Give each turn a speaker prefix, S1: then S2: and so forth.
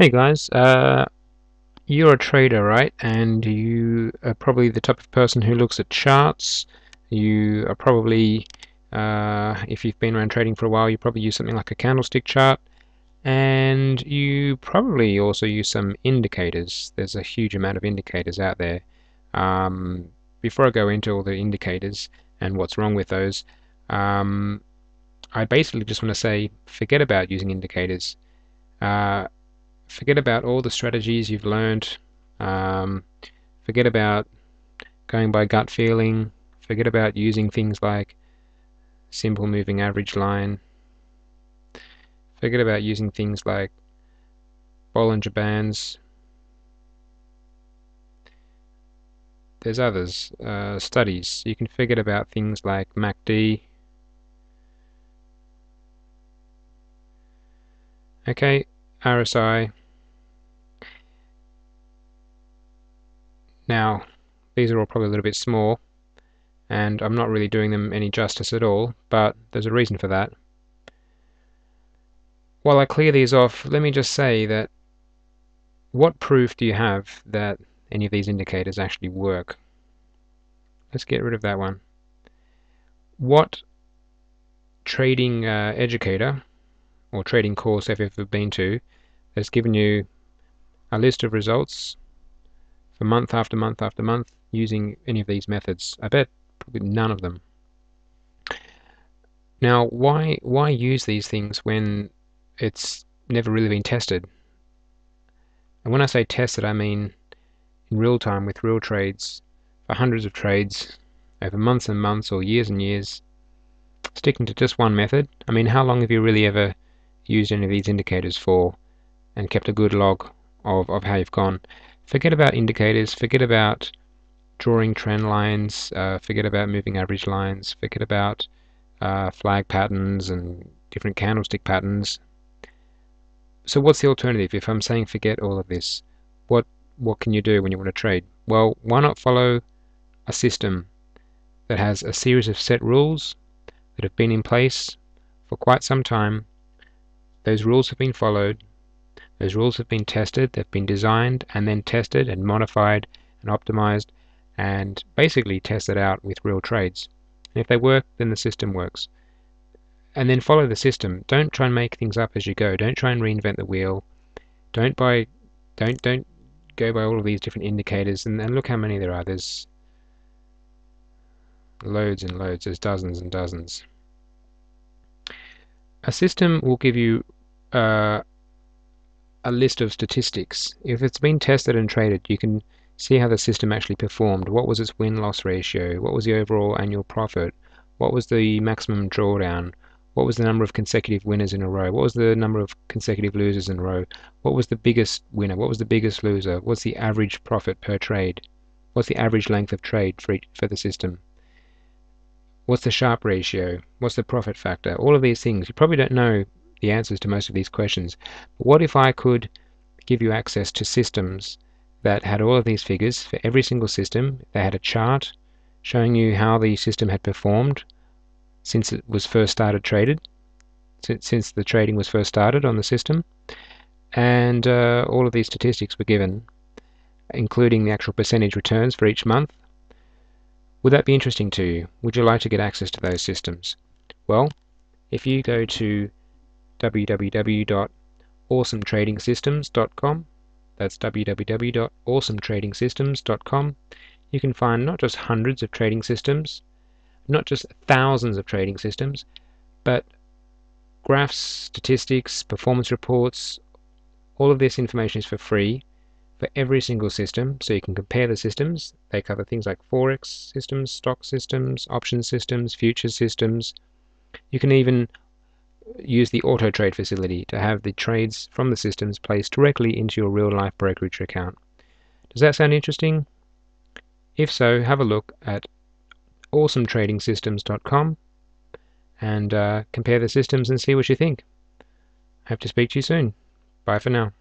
S1: Hey guys, you're a trader, right? And you are probably the type of person who looks at charts. You are probably, if you've been around trading for a while, you probably use something like a candlestick chart, and you probably also use some indicators. There's a huge amount of indicators out there. Um, Before I go into all the indicators and what's wrong with those, um, I basically just want to say, forget about using indicators. Uh, Forget about all the strategies you've learned. Um, Forget about going by gut feeling. Forget about using things like simple moving average line. Forget about using things like Bollinger Bands. There's others, studies. You can forget about things like MACD. Okay, RSI. Now, these are all probably a little bit small, and I'm not really doing them any justice at all, but there's a reason for that. While I clear these off, let me just say that what proof do you have that any of these indicators actually work? Let's get rid of that one. What trading educator or trading course have you ever been to that's given you a list of results for month after month after month using any of these methods? I bet probably none of them. Now, why use these things when it's never really been tested? And when I say tested, I mean in real time with real trades, for hundreds of trades over months and months or years and years, sticking to just one method. I mean, how long have you really ever used any of these indicators for and kept a good log of how you've gone? Forget about indicators, forget about drawing trend lines, forget about moving average lines, forget about flag patterns and different candlestick patterns. So what's the alternative? If I'm saying forget all of this, what can you do when you want to trade? Well, why not follow a system that has a series of set rules that have been in place for quite some time. Those rules have been followed, those rules have been tested, they've been designed and then tested and modified and optimized and basically tested out with real trades. And if they work, then the system works. And then follow the system. Don't try and make things up as you go. Don't try and reinvent the wheel. Don't go by all of these different indicators and look how many there are. There's loads and loads, there's dozens and dozens. A system will give you a list of statistics. If it's been tested and traded, you can see how the system actually performed. What was its win-loss ratio? What was the overall annual profit? What was the maximum drawdown? What was the number of consecutive winners in a row? What was the number of consecutive losers in a row? What was the biggest winner? What was the biggest loser? What's the average profit per trade? What's the average length of trade for the system? What's the Sharpe ratio? What's the profit factor? All of these things. You probably don't know the answers to most of these questions. But what if I could give you access to systems that had all of these figures for every single system? They had a chart showing you how the system had performed since it was first started traded, since the trading was first started on the system, and all of these statistics were given, including the actual percentage returns for each month. Would that be interesting to you? Would you like to get access to those systems? Well, if you go to www.awesometradingsystems.com, that's www.awesometradingsystems.com, you can find not just hundreds of trading systems, not just thousands of trading systems, but graphs, statistics, performance reports. All of this information is for free for every single system, so you can compare the systems. They cover things like forex systems, stock systems, option systems, futures systems. You can even use the auto trade facility to have the trades from the systems placed directly into your real life brokerage account. Does that sound interesting? If so, have a look at awesometradingsystems.com and compare the systems and see what you think. Hope to speak to you soon. Bye for now.